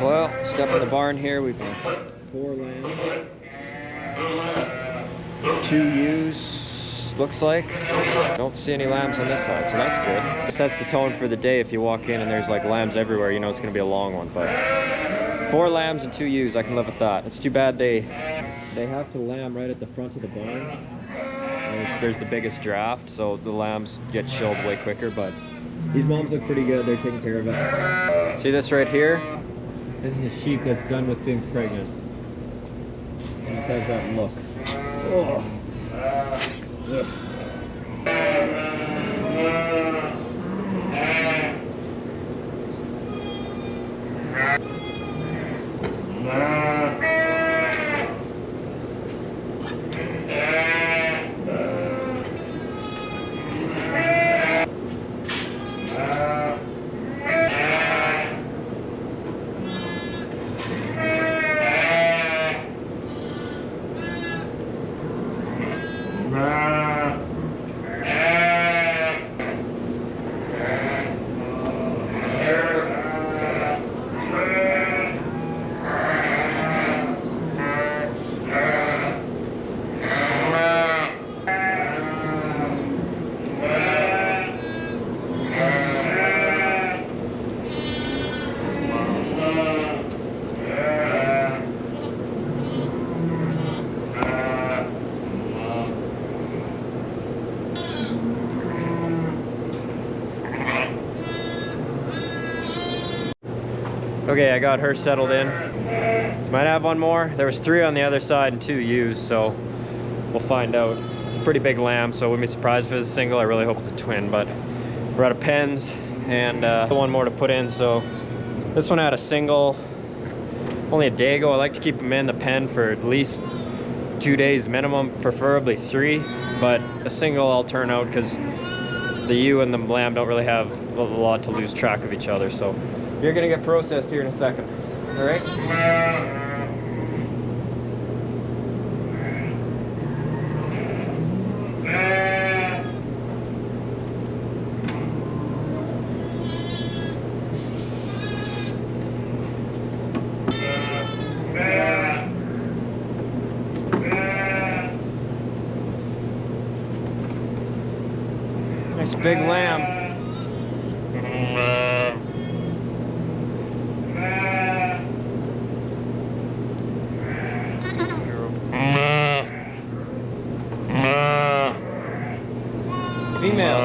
Well, step in the barn here. We've got 4 lambs, 2 ewes, looks like. Don't see any lambs on this side, so that's good. This sets the tone for the day. If you walk in and there's like lambs everywhere, you know it's gonna be a long one. But 4 lambs and 2 ewes, I can live with that. It's too bad they have to lamb right at the front of the barn. There's the biggest draft, so the lambs get chilled way quicker, but these moms look pretty good. They're taking care of it. See this right here? This is a sheep that's done with being pregnant. It just has that look. Oh. Ugh. Okay, I got her settled in. Might have one more. There was 3 on the other side and 2 ewes, so we'll find out. It's a pretty big lamb, so I wouldn't be surprised if it's a single. I really hope it's a twin, but we're out of pens and one more to put in. So this one had a single only a day ago. I like to keep them in the pen for at least 2 days minimum, preferably 3, but a single I'll turn out because the ewe and the lamb don't really have a lot to lose track of each other. So you're gonna get processed here in a second. All right? Nice big lamb. Female.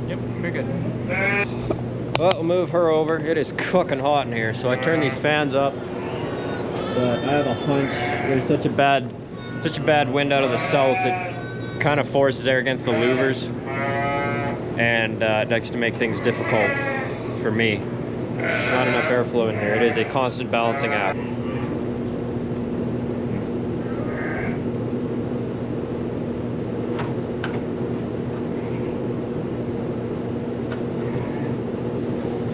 Yep, very good. Well, we'll move her over. It is cooking hot in here, so I turned these fans up. But I have a hunch there's such a bad wind out of the south. It kind of forces air against the louvers, and it likes to make things difficult for me. Not enough airflow in here. It is a constant balancing act.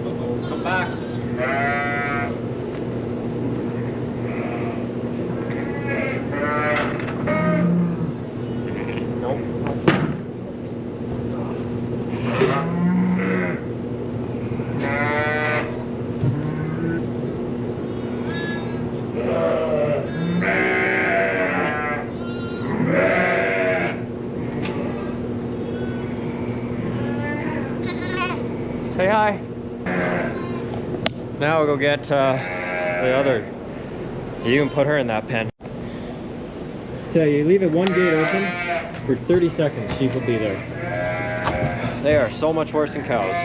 Uh-oh, come back. Say hi. Now we'll go get the other. You can put her in that pen. So you leave it one gate open for 30 seconds, sheep will be there. They are so much worse than cows.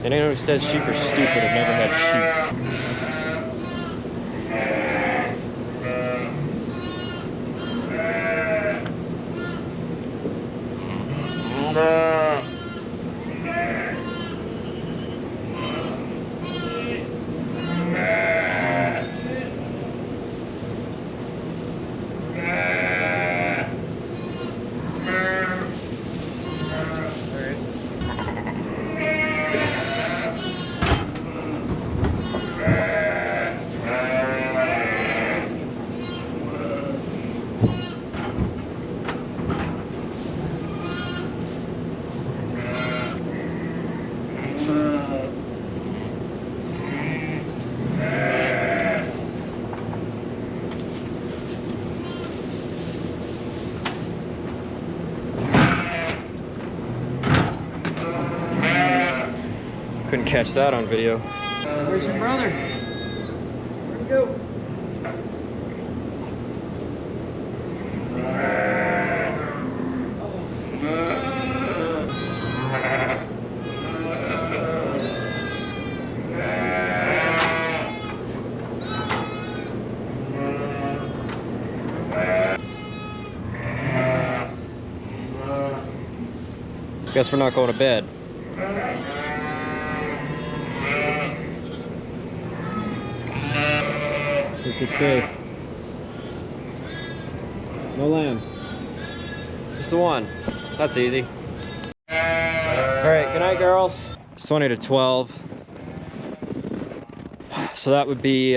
And anyone who says sheep are stupid have never had sheep. Couldn't catch that on video. Where's your brother? Where'd he go? Guess we're not going to bed. This is safe. No lambs. Just the one. That's easy. Alright, good night, girls. It's 20 to 12. So that would be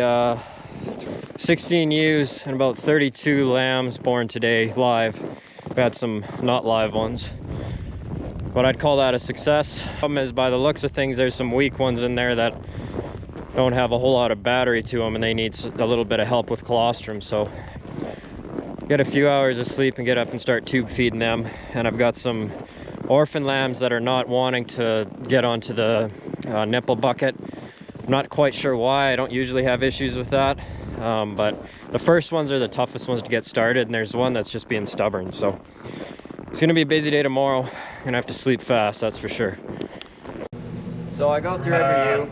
16 ewes and about 32 lambs born today live. We had some not live ones, but I'd call that a success. Problem is, by the looks of things, there's some weak ones in there that don't have a whole lot of battery to them, and they need a little bit of help with colostrum. So get a few hours of sleep and get up and start tube feeding them. And I've got some orphan lambs that are not wanting to get onto the nipple bucket. I'm not quite sure why. I don't usually have issues with that, but the first ones are the toughest ones to get started, and there's one that's just being stubborn. So it's gonna be a busy day tomorrow. I'm gonna have to sleep fast, that's for sure. So I go through every ewe,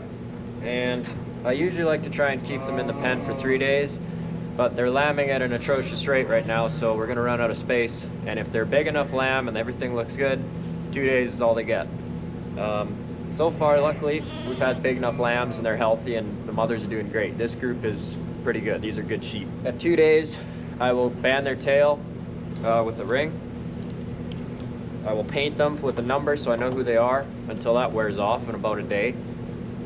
and I usually like to try and keep them in the pen for 3 days, but they're lambing at an atrocious rate right now, so we're gonna run out of space. And if they're big enough lamb and everything looks good, 2 days is all they get. So far, luckily, we've had big enough lambs and they're healthy and the mothers are doing great. This group is pretty good. These are good sheep. At 2 days, I will band their tail with a ring. I will paint them with a number so I know who they are until that wears off in about a day.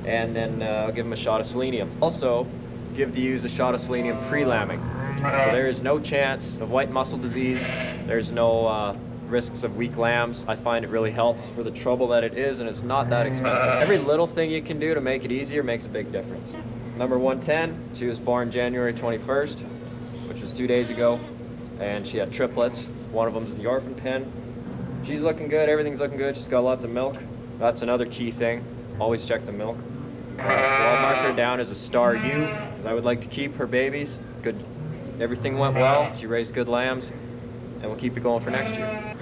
And then I'll give them a shot of selenium. Also, give the ewes a shot of selenium pre-lambing. So there is no chance of white muscle disease. There's no risks of weak lambs. I find it really helps for the trouble that it is, and it's not that expensive. Every little thing you can do to make it easier makes a big difference. Number 110, she was born January 21st, which was 2 days ago, and she had triplets. One of them's in the orphan pen. She's looking good, everything's looking good. She's got lots of milk. That's another key thing. Always check the milk. So I'll mark her down as a star ewe, because I would like to keep her babies. Good, everything went well. She raised good lambs, and we'll keep it going for next year.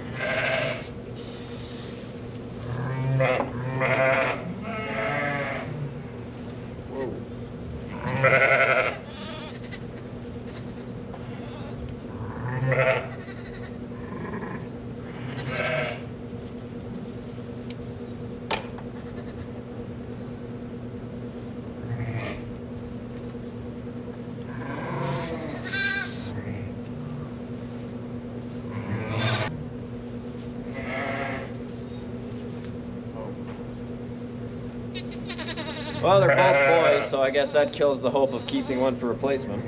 Well, they're both boys, so I guess that kills the hope of keeping one for replacement.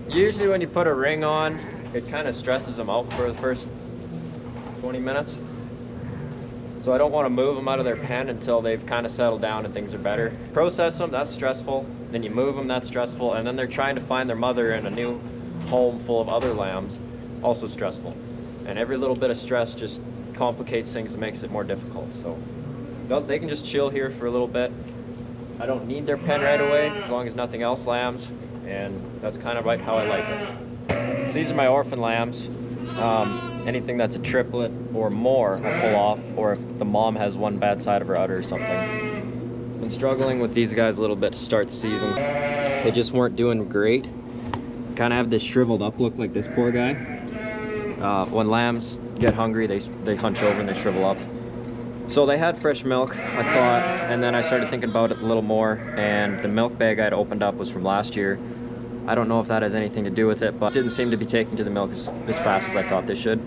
Usually when you put a ring on, it kind of stresses them out for the first 20 minutes. So I don't want to move them out of their pen until they've kind of settled down and things are better. Process them, that's stressful. Then you move them, that's stressful. And then they're trying to find their mother in a new home full of other lambs, also stressful. And every little bit of stress just complicates things and makes it more difficult. So they can just chill here for a little bit. I don't need their pen right away as long as nothing else lambs, and that's kind of right how I like it. So these are my orphan lambs. Anything that's a triplet or more I pull off, or if the mom has one bad side of her udder or something. Been struggling with these guys a little bit to start the season. They just weren't doing great. Kind of have this shriveled up look like this poor guy. When lambs get hungry, they hunch over and they shrivel up. So they had fresh milk, I thought, and then I started thinking about it a little more, and the milk bag I'd opened up was from last year. I don't know if that has anything to do with it, but it didn't seem to be taking to the milk as fast as I thought they should.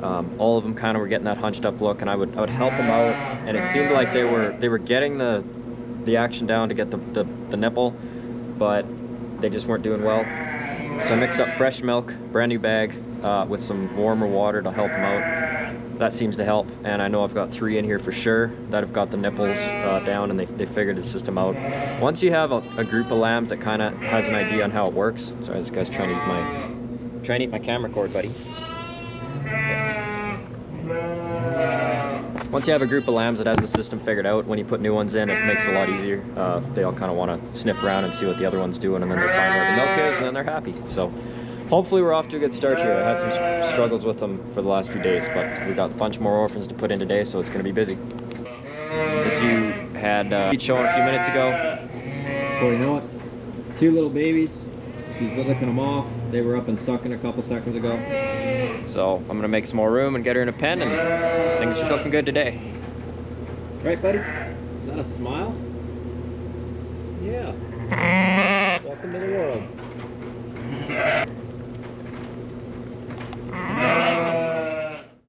All of them kind of were getting that hunched up look, and I would help them out, and it seemed like they were getting the action down to get the nipple, but they just weren't doing well. So I mixed up fresh milk, brand new bag, with some warmer water to help them out. that seems to help. And I know I've got 3 in here for sure that have got the nipples down, and they figured the system out. Once you have a group of lambs that kind of has an idea on how it works. Sorry, this guy's trying to eat my camera cord, buddy. Once you have a group of lambs that has the system figured out, when you put new ones in, it makes it a lot easier. They all kind of want to sniff around and see what the other one's doing, and then they find where the milk is, and then they're happy. So hopefully we're off to a good start here. I had some struggles with them for the last few days, but we got a bunch more orphans to put in today, so it's going to be busy. As you had showing a few minutes ago. Before you know it, 2 little babies. She's licking them off. They were up and sucking a couple seconds ago. So I'm gonna make some more room and get her in a pen, and things are looking good today. Right, buddy? Is that a smile? Yeah. Welcome to the world.